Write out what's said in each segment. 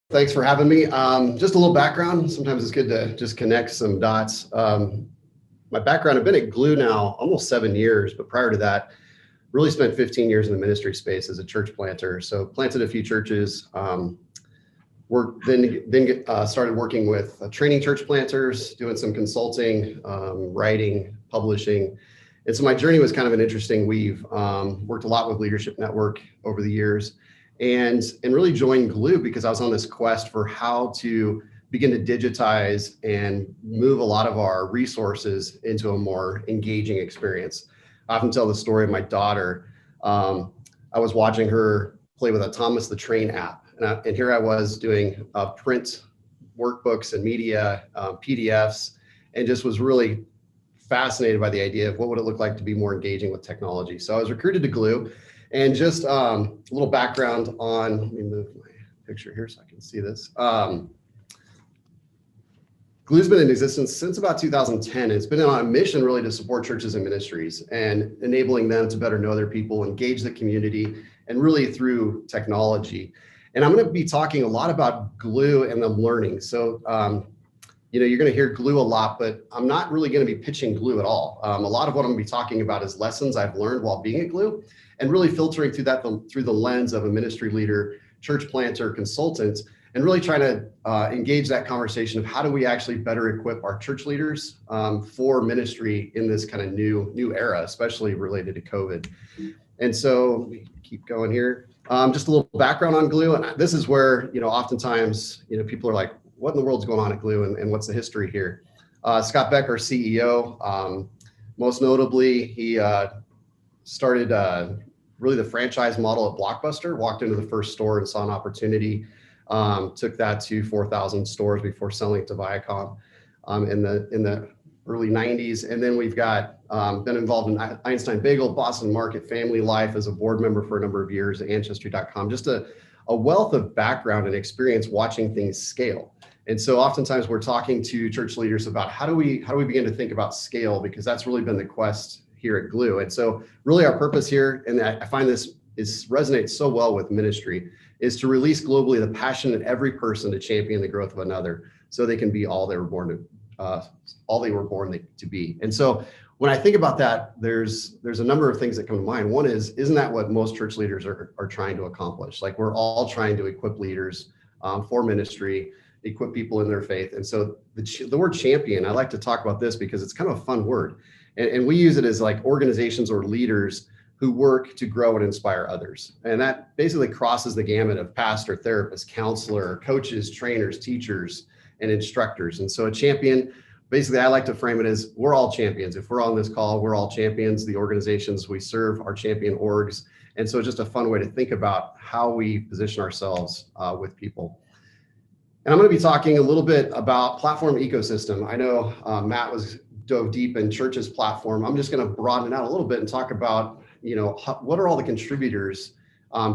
Thanks for having me. Just a little background. Sometimes it's good to just connect some dots. My background, I've been at Glue now almost 7 years, but prior to that, really spent 15 years in the ministry space as a church planter. So planted a few churches, started working with training church planters, doing some consulting, writing, publishing. And so my journey was kind of an interesting weave. Worked a lot with Leadership Network over the years. And really joined Glue because I was on this quest for how to begin to digitize and move a lot of our resources into a more engaging experience. I often tell the story of my daughter. I was watching her play with a Thomas the Train app. And here I was doing print workbooks and media, PDFs, and just was really fascinated by the idea of what would it look like to be more engaging with technology. So I was recruited to Glue. And just a little background on, let me move my picture here so I can see this. Glue's been in existence since about 2010. It's been on a mission really to support churches and ministries and enabling them to better know their people, engage the community, and really through technology. And I'm going to be talking a lot about Glue and the learning. So, you're going to hear Glue a lot, but I'm not really going to be pitching Glue at all. A lot of what I'm going to be talking about is lessons I've learned while being at Glue, and really filtering through the lens of a ministry leader, church planter, consultant, and really trying to engage that conversation of how do we actually better equip our church leaders for ministry in this kind of new era, especially related to COVID. And so let me keep going here. Just a little background on Glue, and this is where oftentimes people are like, what in the world's going on at Glue, and what's the history here? Scott Beck, our CEO, most notably, he started really the franchise model at Blockbuster, walked into the first store and saw an opportunity, took that to 4,000 stores before selling it to Viacom in the early 90s. And then we've got been involved in Einstein Bagel, Boston Market, Family Life as a board member for a number of years at Ancestry.com. Just a wealth of background and experience watching things scale. And so oftentimes we're talking to church leaders about how do we begin to think about scale, because that's really been the quest here at Glue. And so really our purpose here, and I find this resonates so well with ministry, is to release globally the passion in every person to champion the growth of another so they can be all they were born to be. And so when I think about that, there's a number of things that come to mind. One is, isn't that what most church leaders are trying to accomplish? Like, we're all trying to equip leaders for ministry, equip people in their faith. And so the word champion, I like to talk about this because it's kind of a fun word. And we use it as like organizations or leaders who work to grow and inspire others. And that basically crosses the gamut of pastor, therapist, counselor, coaches, trainers, teachers, and instructors. And so a champion, basically I like to frame it as, we're all champions. If we're on this call, we're all champions. The organizations we serve are champion orgs. And so it's just a fun way to think about how we position ourselves with people. And I'm going to be talking a little bit about platform ecosystem. I know Matt dove deep in church's platform. I'm just going to broaden it out a little bit and talk about, what are all the contributors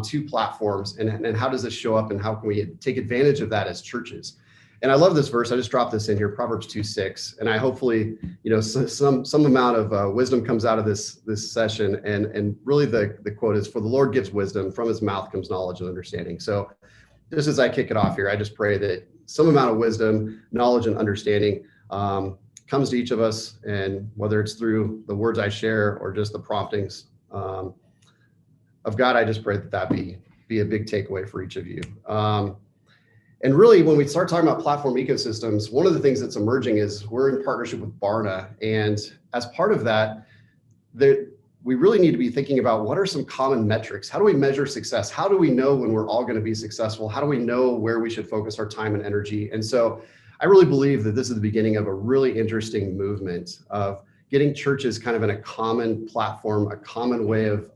to platforms, and how does this show up, and how can we take advantage of that as churches? And I love this verse. I just dropped this in here, Proverbs 2:6. And I hopefully, some amount of wisdom comes out of this session. And really the quote is, "For the Lord gives wisdom, from his mouth comes knowledge and understanding." So just as I kick it off here, I just pray that some amount of wisdom, knowledge, and understanding comes to each of us, and whether it's through the words I share or just the promptings of God, I just pray that be a big takeaway for each of you. And really, when we start talking about platform ecosystems, one of the things that's emerging is we're in partnership with Barna. And as part of that, we really need to be thinking about what are some common metrics? How do we measure success? How do we know when we're all going to be successful? How do we know where we should focus our time and energy? And so I really believe that this is the beginning of a really interesting movement of getting churches kind of in a common platform, a common way of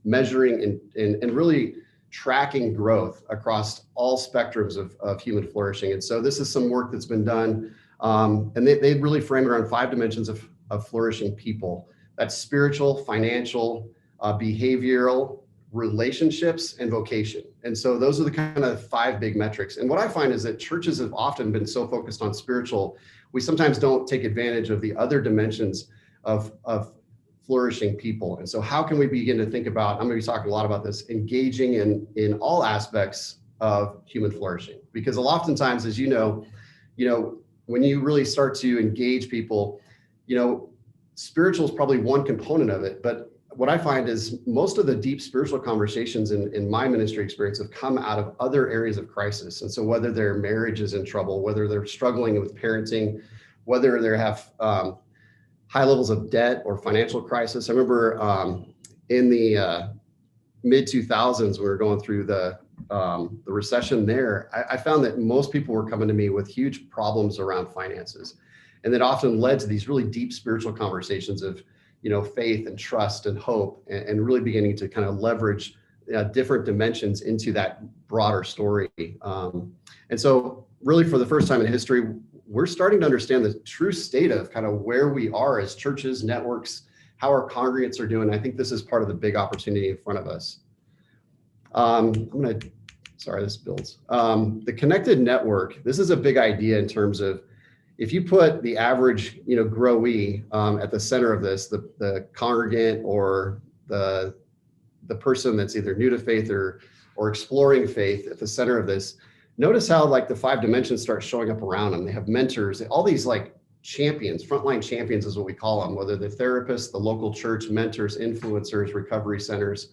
measuring and really tracking growth across all spectrums of human flourishing. And so this is some work that's been done, and they really frame it around 5 dimensions of flourishing people. That's spiritual, financial, behavioral, relationships, and vocation. And so those are the kind of 5 big metrics. And what I find is that churches have often been so focused on spiritual, we sometimes don't take advantage of the other dimensions of flourishing people. And so how can we begin to think about, I'm going to be talking a lot about this, engaging in all aspects of human flourishing. Because oftentimes, as you know, when you really start to engage people, spiritual is probably one component of it. But what I find is most of the deep spiritual conversations in my ministry experience have come out of other areas of crisis. And so whether their marriage is in trouble, whether they're struggling with parenting, whether they have high levels of debt or financial crisis. I remember in the mid 2000s, we were going through the recession there. I found that most people were coming to me with huge problems around finances. And that often led to these really deep spiritual conversations of, faith and trust and hope, and really beginning to kind of leverage different dimensions into that broader story. And so really for the first time in history, we're starting to understand the true state of kind of where we are as churches, networks, how our congregants are doing. I think this is part of the big opportunity in front of us. Sorry, this builds. The connected network, this is a big idea in terms of, if you put the average, growee at the center of this, the congregant or the person that's either new to faith or exploring faith at the center of this, notice how like the 5 dimensions start showing up around them. They have mentors, all these like champions, frontline champions is what we call them, whether they're therapists, the local church, mentors, influencers, recovery centers.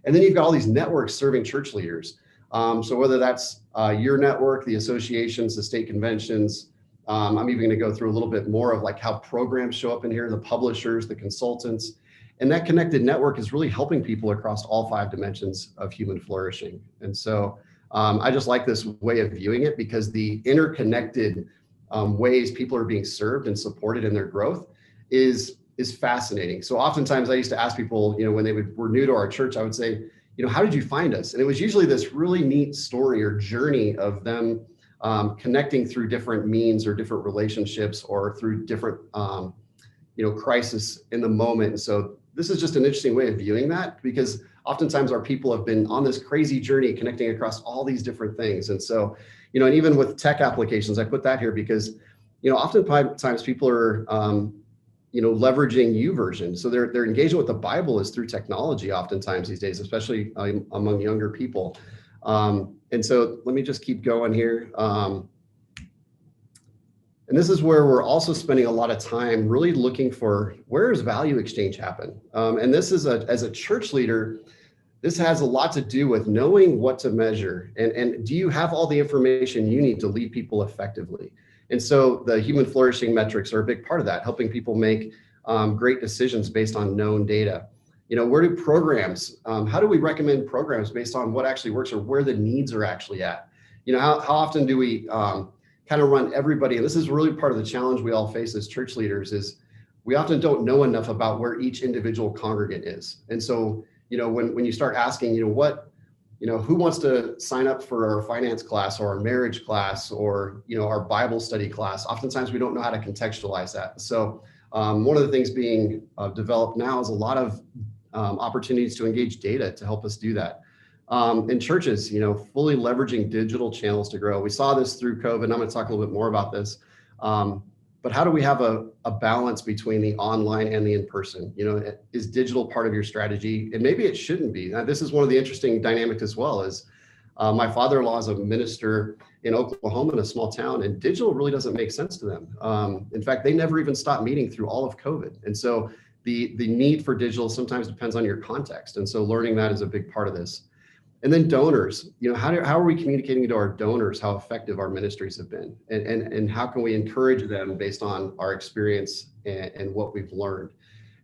And then you've got all these networks serving church leaders. So whether that's your network, the associations, the state conventions, I'm even going to go through a little bit more of like how programs show up in here, the publishers, the consultants, and that connected network is really helping people across all 5 dimensions of human flourishing. And so I just like this way of viewing it, because the interconnected ways people are being served and supported in their growth is fascinating. So oftentimes I used to ask people, when they were new to our church, I would say, how did you find us? And it was usually this really neat story or journey of them connecting through different means or different relationships or through different, crisis in the moment. And so this is just an interesting way of viewing that, because oftentimes our people have been on this crazy journey connecting across all these different things. And so, and even with tech applications, I put that here because, oftentimes people are, leveraging YouVersion. So their engagement with the Bible is through technology oftentimes these days, especially among younger people. And so let me just keep going here. And this is where we're also spending a lot of time really looking for where does value exchange happen? And this is as a church leader, this has a lot to do with knowing what to measure. And do you have all the information you need to lead people effectively? And so the human flourishing metrics are a big part of that, helping people make great decisions based on known data. Where do programs, how do we recommend programs based on what actually works or where the needs are actually at? How often do we kind of run everybody? And this is really part of the challenge we all face as church leaders is we often don't know enough about where each individual congregant is. And so, when you start asking, who wants to sign up for our finance class or our marriage class or, our Bible study class, oftentimes we don't know how to contextualize that. So one of the things being developed now is a lot of opportunities to engage data to help us do that. In churches, fully leveraging digital channels to grow. We saw this through COVID, and I'm going to talk a little bit more about this. But how do we have a balance between the online and the in-person? Is digital part of your strategy? And maybe it shouldn't be. Now, this is one of the interesting dynamics as well is my father-in-law is a minister in Oklahoma in a small town, and digital really doesn't make sense to them. In fact, they never even stopped meeting through all of COVID. And so the need for digital sometimes depends on your context. And so learning that is a big part of this. And then donors, how are we communicating to our donors how effective our ministries have been? And how can we encourage them based on our experience and what we've learned?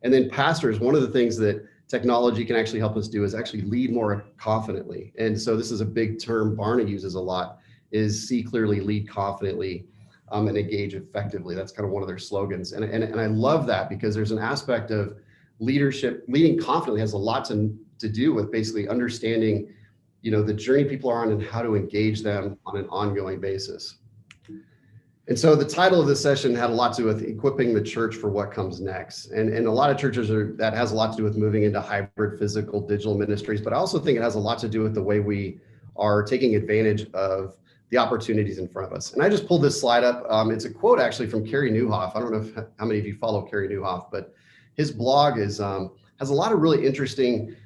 And then pastors, one of the things that technology can actually help us do is actually lead more confidently. And so this is a big term Barna uses a lot, is see clearly, lead confidently, and engage effectively. That's kind of one of their slogans. And I love that because there's an aspect of leadership, leading confidently has a lot to do with basically understanding the journey people are on and how to engage them on an ongoing basis. And so the title of this session had a lot to do with equipping the church for what comes next. And a lot of churches that has a lot to do with moving into hybrid physical digital ministries, but I also think it has a lot to do with the way we are taking advantage of the opportunities in front of us. And I just pulled this slide up. It's a quote actually from Carey Nieuwhof. I don't know how many of you follow Carey Nieuwhof, but his blog has a lot of really interesting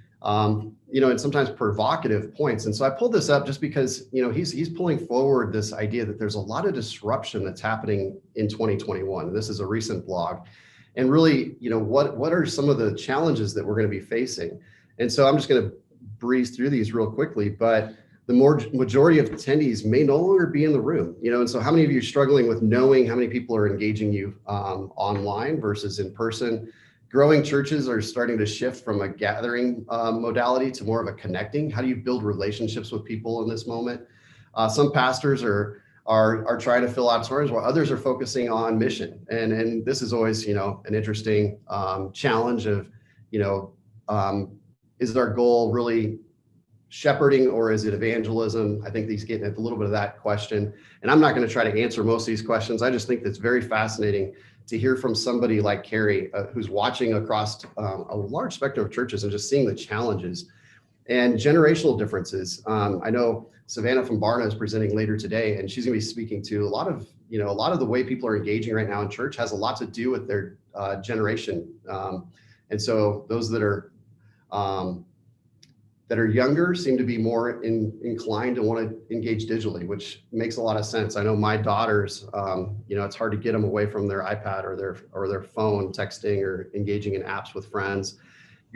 and sometimes provocative points. And so I pulled this up just because, he's pulling forward this idea that there's a lot of disruption that's happening in 2021. This is a recent blog. And really, what are some of the challenges that we're going to be facing? And so I'm just going to breeze through these real quickly, but the majority of attendees may no longer be in the room, and so how many of you are struggling with knowing how many people are engaging you online versus in person? Growing churches are starting to shift from a gathering modality to more of a connecting. How do you build relationships with people in this moment? Some pastors are trying to fill auditoriums while others are focusing on mission. And this is always, an interesting challenge of, is our goal really shepherding or is it evangelism? I think he's getting at a little bit of that question. And I'm not going to try to answer most of these questions. I just think that's very fascinating to hear from somebody like Carrie, who's watching across a large spectrum of churches and just seeing the challenges and generational differences. I know Savannah from Barna is presenting later today, and she's going to be speaking to a lot of the way people are engaging right now in church has a lot to do with their generation. And so those that are younger seem to be more inclined to want to engage digitally, which makes a lot of sense. I know my daughters, it's hard to get them away from their iPad or their phone, texting or engaging in apps with friends.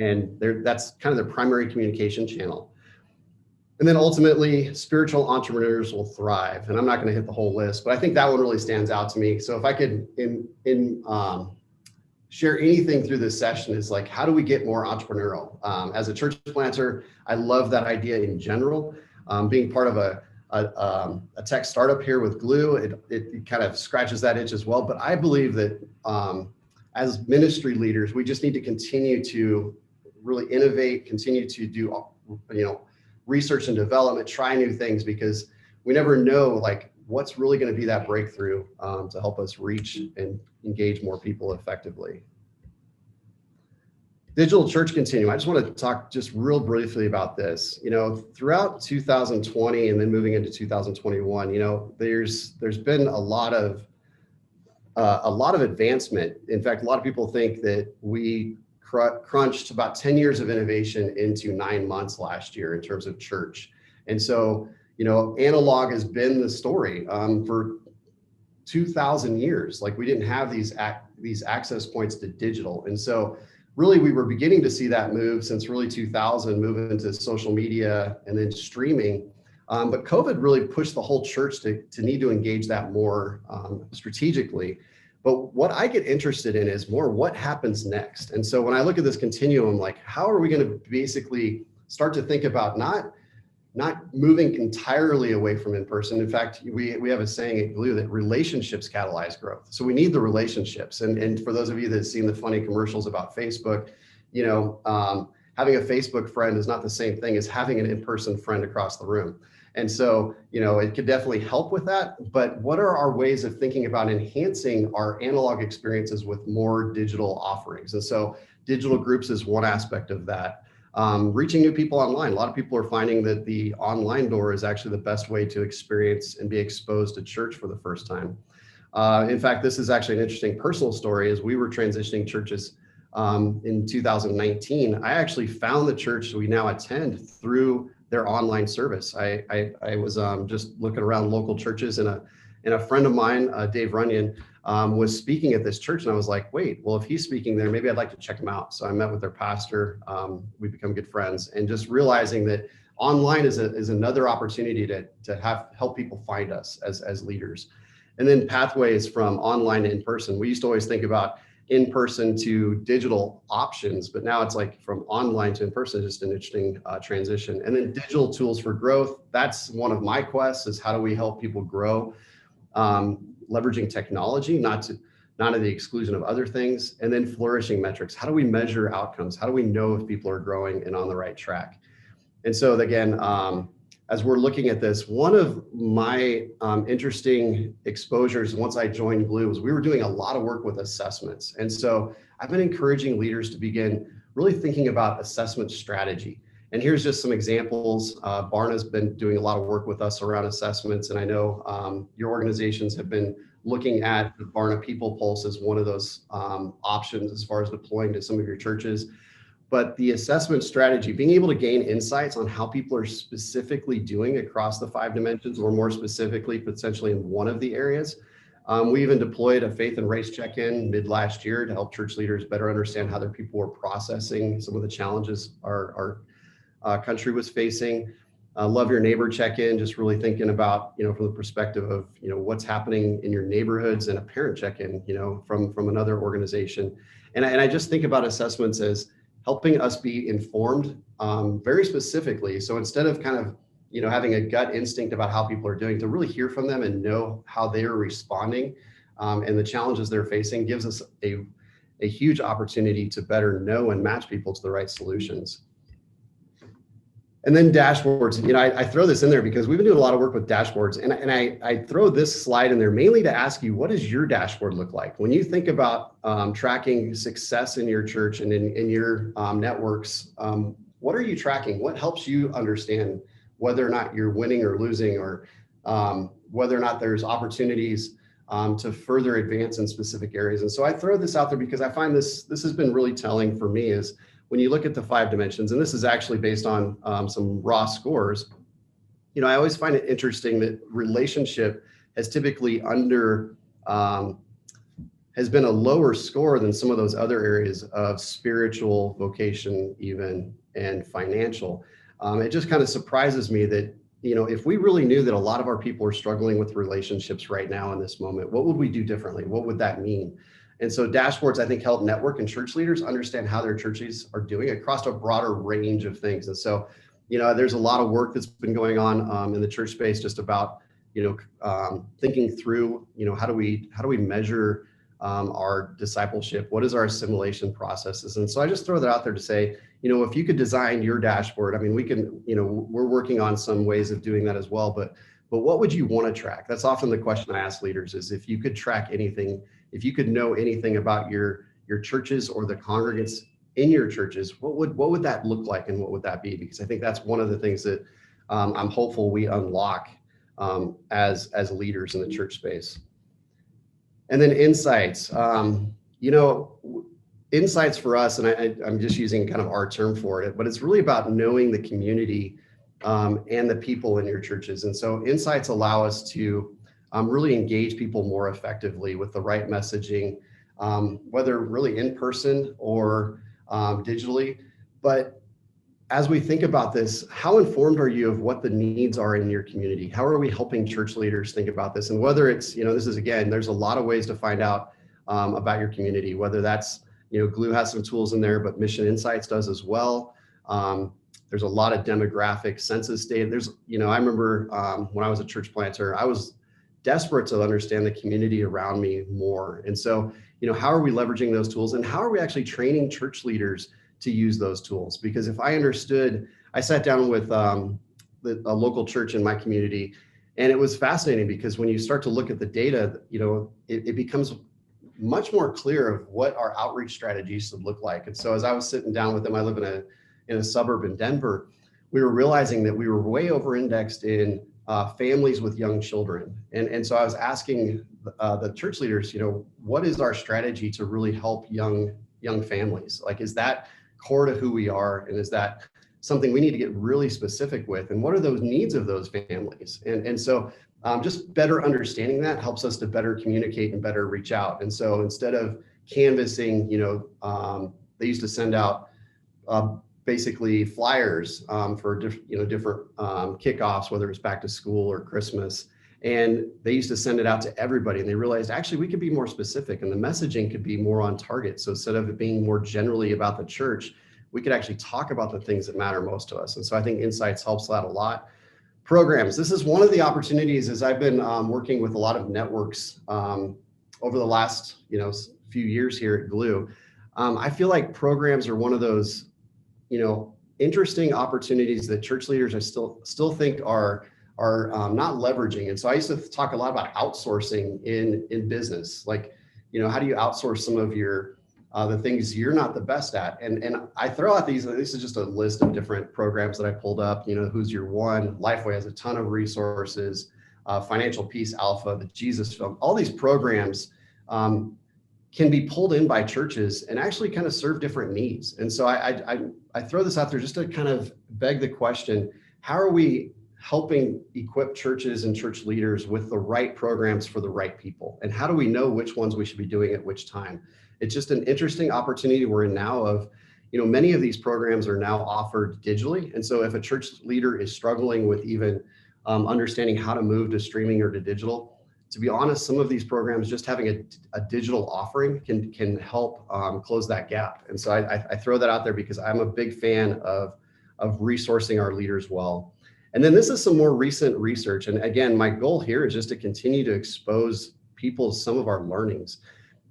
And that's kind of their primary communication channel. And then ultimately, spiritual entrepreneurs will thrive. And I'm not going to hit the whole list, but I think that one really stands out to me. So if I could share anything through this session is like, how do we get more entrepreneurial? As a church planter, I love that idea in general. Being part of a tech startup here with Glue, it kind of scratches that itch as well. But I believe that as ministry leaders, we just need to continue to really innovate, continue to do, research and development, try new things, because we never know like what's really going to be that breakthrough to help us reach and engage more people effectively. Digital church continuum. I just want to talk just real briefly about this. Throughout 2020 and then moving into 2021, there's been a lot of advancement. In fact, a lot of people think that we crunched about 10 years of innovation into 9 months last year in terms of church. And so, analog has been the story for 2,000 years. Like we didn't have these access points to digital. And so really we were beginning to see that move since really 2000, move into social media and then streaming. But COVID really pushed the whole church to need to engage that more strategically. But what I get interested in is more what happens next. And so when I look at this continuum, like how are we going to basically start to think about not moving entirely away from in-person. In fact, we have a saying at Glue that relationships catalyze growth. So we need the relationships. And for those of you that have seen the funny commercials about Facebook, having a Facebook friend is not the same thing as having an in-person friend across the room. And so, it could definitely help with that. But what are our ways of thinking about enhancing our analog experiences with more digital offerings? And so digital groups is one aspect of that. Reaching new people online. A lot of people are finding that the online door is actually the best way to experience and be exposed to church for the first time. In fact, this is actually an interesting personal story. As we were transitioning churches in 2019, I actually found the church we now attend through their online service. I was just looking around local churches, and a friend of mine, Dave Runyon, was speaking at this church, and I was like, wait, well, if he's speaking there, maybe I'd like to check him out. So I met with their pastor. We've become good friends, and just realizing that online is another opportunity to help people find us as leaders. And then pathways from online to in-person. We used to always think about in-person to digital options, but now it's like from online to in-person, just an interesting transition. And then digital tools for growth. That's one of my quests, is how do we help people grow? Leveraging technology, not at the exclusion of other things, and then flourishing metrics. How do we measure outcomes? How do we know if people are growing and on the right track? And so again, as we're looking at this, one of my interesting exposures once I joined Glue was we were doing a lot of work with assessments. And so I've been encouraging leaders to begin really thinking about assessment strategy. And here's just some examples. Barna's been doing a lot of work with us around assessments. And I know your organizations have been looking at the Barna People Pulse as one of those options as far as deploying to some of your churches. but the assessment strategy, being able to gain insights on how people are specifically doing across the 5 dimensions, or more specifically, potentially in one of the areas. We even deployed a faith and race check-in mid last year to help church leaders better understand how their people were processing some of the challenges our country was facing. Love your neighbor check-in, just really thinking about, from the perspective of, what's happening in your neighborhoods, and a parent check-in, from another organization. And I just think about assessments as helping us be informed very specifically. So instead of kind of, having a gut instinct about how people are doing, to really hear from them and know how they are responding and the challenges they're facing, gives us a huge opportunity to better know and match people to the right solutions. And then dashboards, I throw this in there because we've been doing a lot of work with dashboards, and I throw this slide in there mainly to ask you, what does your dashboard look like? When you think about tracking success in your church and in your networks, what are you tracking? What helps you understand whether or not you're winning or losing, or whether or not there's opportunities to further advance in specific areas? And so I throw this out there because I find this has been really telling for me, is when you look at the 5 dimensions, and this is actually based on some raw scores, I always find it interesting that relationship has typically has been a lower score than some of those other areas of spiritual, vocation, even, and financial. It just kind of surprises me that, if we really knew that a lot of our people are struggling with relationships right now in this moment, what would we do differently? What would that mean? And so dashboards, I think, help network and church leaders understand how their churches are doing across a broader range of things. And so, there's a lot of work that's been going on in the church space, just about, thinking through, how do we measure our discipleship? What is our assimilation processes? And so I just throw that out there to say, if you could design your dashboard, I mean, we can, we're working on some ways of doing that as well, but what would you want to track? That's often the question I ask leaders, is if you could track anything, if you could know anything about your churches or the congregants in your churches, what would that look like, and what would that be? Because I think that's one of the things that I'm hopeful we unlock as leaders in the church space. And then insights, insights for us, and I'm just using kind of our term for it, but it's really about knowing the community and the people in your churches. And so insights allow us to really engage people more effectively with the right messaging, whether really in person or digitally. But as we think about this, how informed are you of what the needs are in your community? How are we helping church leaders think about this? And whether it's, this is, again, there's a lot of ways to find out about your community, whether that's, Glue has some tools in there, but Mission Insights does as well. There's a lot of demographic census data. There's, I remember when I was a church planter, I was desperate to understand the community around me more. And so, how are we leveraging those tools, and how are we actually training church leaders to use those tools? Because if I understood, I sat down with a local church in my community, and it was fascinating, because when you start to look at the data, it becomes much more clear of what our outreach strategies should look like. And so as I was sitting down with them, I live in a suburb in Denver, we were realizing that we were way over indexed in families with young children. And so I was asking the church leaders, what is our strategy to really help young families? Like, is that core to who we are? And is that something we need to get really specific with? And what are those needs of those families? And so just better understanding that helps us to better communicate and better reach out. And so instead of canvassing, they used to send out basically flyers for different kickoffs, whether it's back to school or Christmas. And they used to send it out to everybody, and they realized actually we could be more specific, and the messaging could be more on target. So instead of it being more generally about the church, we could actually talk about the things that matter most to us. And so I think Insights helps that a lot. Programs. This is one of the opportunities, as I've been working with a lot of networks over the last few years here at Glue. I feel like programs are one of those interesting opportunities that church leaders I still think are not leveraging. And so I used to talk a lot about outsourcing in business. Like, how do you outsource some of your the things you're not the best at? And I throw out this is just a list of different programs that I pulled up. Who's Your One? Lifeway has a ton of resources. Financial Peace Alpha, the Jesus Film, all these programs. can be pulled in by churches and actually kind of serve different needs. And so I throw this out there just to kind of beg the question, how are we helping equip churches and church leaders with the right programs for the right people? And how do we know which ones we should be doing at which time? It's just an interesting opportunity we're in now of, many of these programs are now offered digitally. And so if a church leader is struggling with even understanding how to move to streaming or to digital, to be honest, some of these programs, just having a digital offering can help close that gap. And so I throw that out there because I'm a big fan of resourcing our leaders well. And then this is some more recent research. And again, my goal here is just to continue to expose people to some of our learnings.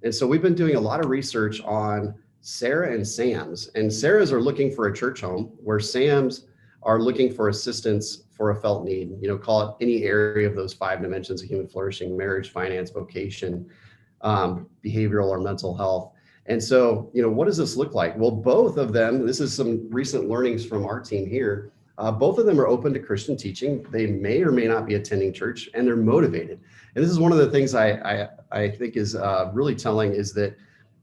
And so we've been doing a lot of research on Sarah and Sam's. And Sarah's are looking for a church home, where Sam's are looking for assistance for a felt need, call it any area of those 5 dimensions of human flourishing: marriage, finance, vocation, behavioral or mental health. And so, what does this look like? Well, both of them, this is some recent learnings from our team here. Both of them are open to Christian teaching. They may or may not be attending church, and they're motivated. And this is one of the things I think is really telling, is that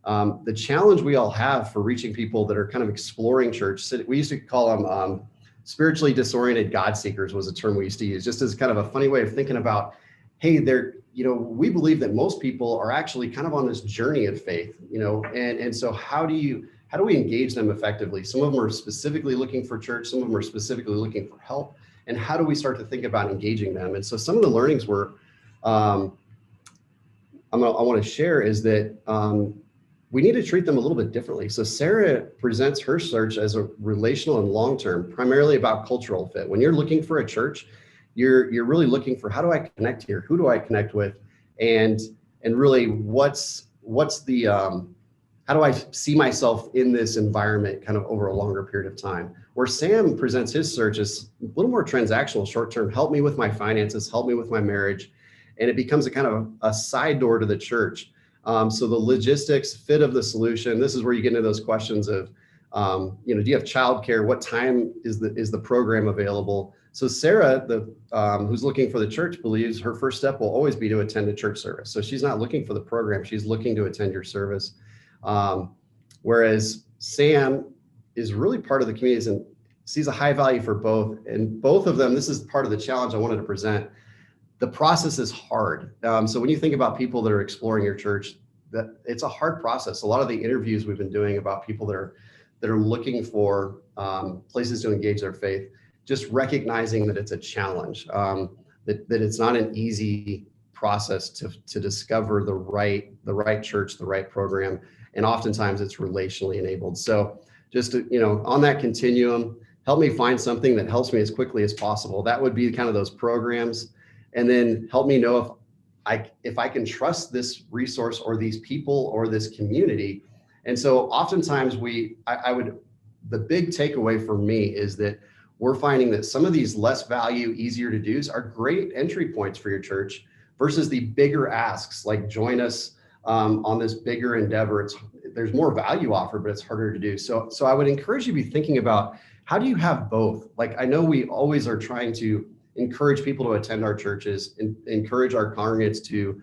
the challenge we all have for reaching people that are kind of exploring church, we used to call them spiritually disoriented God seekers, was a term we used to use, just as kind of a funny way of thinking about, hey, we believe that most people are actually kind of on this journey of faith, and so how do we engage them effectively? Some of them are specifically looking for church, some of them are specifically looking for help, and how do we start to think about engaging them? And so some of the learnings I want to share is that we need to treat them a little bit differently. So Sarah presents her search as a relational and long-term, primarily about cultural fit. When you're looking for a church, you're really looking for, how do I connect here? Who do I connect with? And really what's the, how do I see myself in this environment kind of over a longer period of time? Where Sam presents his search as a little more transactional, short-term, help me with my finances, help me with my marriage. And it becomes a kind of a side door to the church. So the logistics, fit of the solution, this is where you get into those questions of, do you have childcare? What time is the program available? So Sarah, who's looking for the church, believes her first step will always be to attend a church service. So she's not looking for the program, she's looking to attend your service. Whereas Sam is really part of the community and sees a high value for both. And both of them, this is part of the challenge I wanted to present. The process is hard. So when you think about people that are exploring your church, that it's a hard process. A lot of the interviews we've been doing about people that are looking for places to engage their faith, just recognizing that it's a challenge, that it's not an easy process to discover the right church, the right program, and oftentimes it's relationally enabled. So just to, on that continuum, help me find something that helps me as quickly as possible. That would be kind of those programs. And then help me know if I can trust this resource or these people or this community. And so oftentimes the big takeaway for me is that we're finding that some of these less value, easier to do's are great entry points for your church versus the bigger asks, like join us on this bigger endeavor. There's more value offered, but it's harder to do. So I would encourage you to be thinking about, how do you have both? Like, I know we always are trying to encourage people to attend our churches, and encourage our congregants to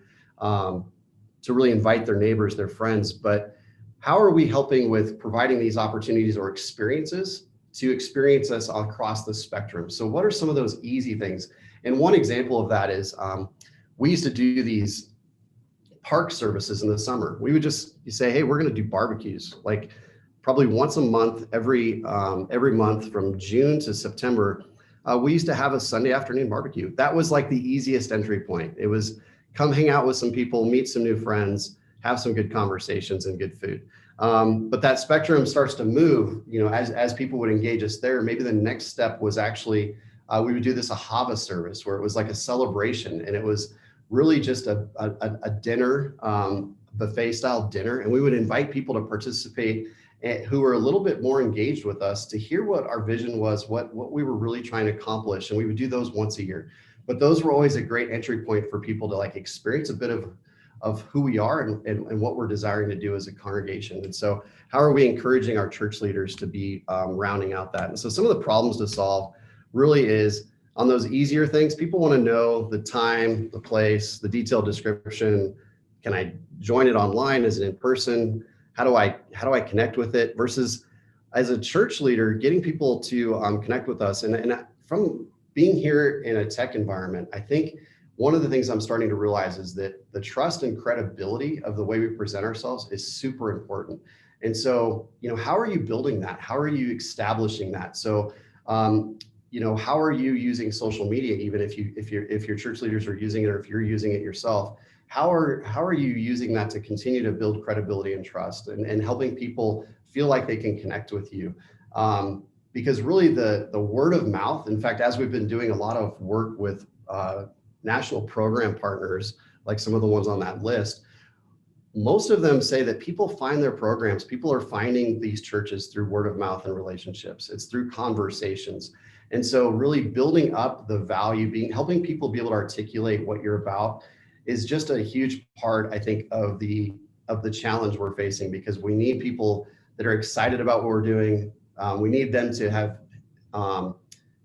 really invite their neighbors, their friends. But how are we helping with providing these opportunities or experiences to experience us across the spectrum? So what are some of those easy things? And one example of that is we used to do these park services in the summer. We would just say, hey, we're going to do barbecues, like probably once a month, every month from June to September. We used to have a Sunday afternoon barbecue. That was like the easiest entry point. It was come hang out with some people, meet some new friends, have some good conversations and good food. But that spectrum starts to move, as people would engage us there. Maybe the next step was actually, we would do this Ahava service, where it was like a celebration, and it was really just a dinner, buffet style dinner. And we would invite people to participate who were a little bit more engaged with us, to hear what our vision was, what we were really trying to accomplish. And we would do those once a year. But those were always a great entry point for people to like experience a bit of who we are and what we're desiring to do as a congregation. And so how are we encouraging our church leaders to be rounding out that? And so some of the problems to solve really is on those easier things. People want to know the time, the place, the detailed description, can I join it online? Is it in person? How do I connect with it? Versus as a church leader, getting people to connect with us. And from being here in a tech environment, I think one of the things I'm starting to realize is that the trust and credibility of the way we present ourselves is super important. And so, how are you building that? How are you establishing that? So, how are you using social media, even if your church leaders are using it, or if you're using it yourself? How are you using that to continue to build credibility and trust, and helping people feel like they can connect with you? Because really the word of mouth, in fact, as we've been doing a lot of work with national program partners, like some of the ones on that list, most of them say that people find their programs, people are finding these churches through word of mouth and relationships. It's through conversations. And so really building up the value, helping people be able to articulate what you're about is just a huge part, I think, of the challenge we're facing, because we need people that are excited about what we're doing. We need them to have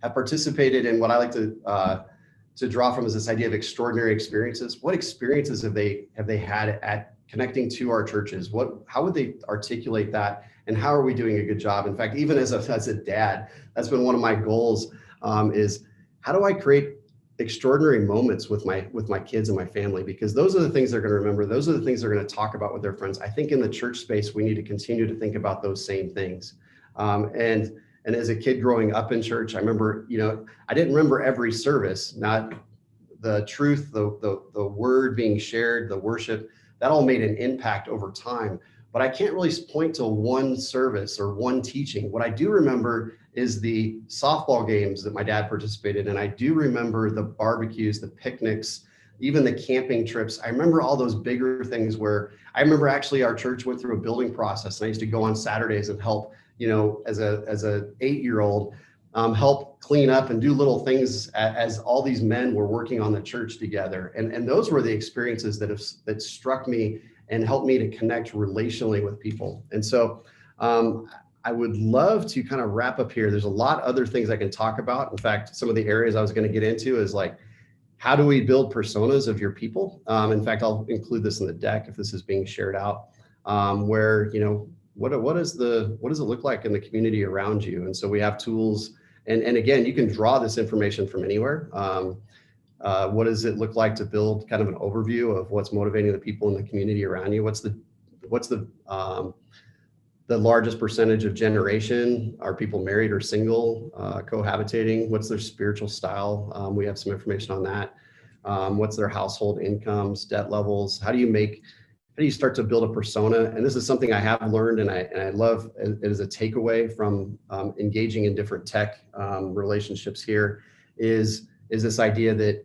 participated in what I like to draw from is this idea of extraordinary experiences. What experiences have they had at connecting to our churches? How would they articulate that? And how are we doing a good job? In fact, even as a dad, that's been one of my goals, is how do I create extraordinary moments with my kids and my family? Because those are the things they're going to remember. Those are the things they're going to talk about with their friends. I think in the church space, we need to continue to think about those same things. And as a kid growing up in church, I remember, I didn't remember every service, not the truth, the word being shared, the worship, that all made an impact over time. But I can't really point to one service or one teaching. What I do remember is the softball games that my dad participated in. I do remember the barbecues, the picnics, even the camping trips. I remember all those bigger things where I remember actually our church went through a building process, and I used to go on Saturdays and help, as a 8-year-old, help clean up and do little things as all these men were working on the church together. And those were the experiences that struck me and helped me to connect relationally with people. And so I would love to kind of wrap up here. There's a lot of other things I can talk about. In fact, some of the areas I was going to get into is like, how do we build personas of your people? In fact, I'll include this in the deck if this is being shared out, where, what does it look like in the community around you? And so we have tools, and again, you can draw this information from anywhere. What does it look like to build kind of an overview of what's motivating the people in the community around you? What's the largest percentage of generation? Are people married or single, cohabitating? What's their spiritual style? We have some information on that. What's their household incomes, debt levels? How do you start to build a persona? And this is something I have learned, and I love it as a takeaway from engaging in different tech relationships here, is this idea that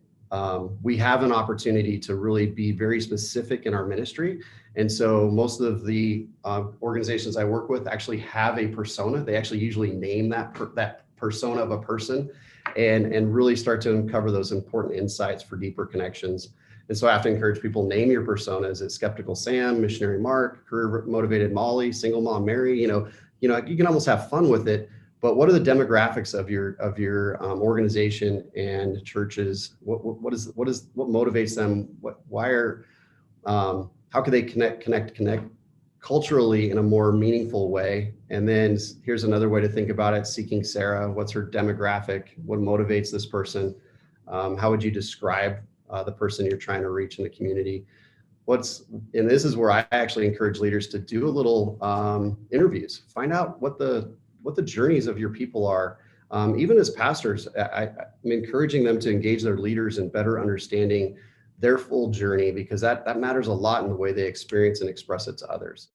we have an opportunity to really be very specific in our ministry. And so most of the organizations I work with actually have a persona. They actually usually name that persona of a person, and really start to uncover those important insights for deeper connections. And so I have to encourage people, name your personas. Is it Skeptical Sam, Missionary Mark, Career Motivated Molly, Single Mom Mary? You can almost have fun with it. But what are the demographics of your organization and churches? What motivates them? How can they connect culturally in a more meaningful way? And then here's another way to think about it: Seeking Sarah. What's her demographic? What motivates this person? How would you describe the person you're trying to reach in the community? And this is where I actually encourage leaders to do a little interviews. Find out what the journeys of your people are. Even as pastors, I'm encouraging them to engage their leaders in better understanding their full journey, because that matters a lot in the way they experience and express it to others.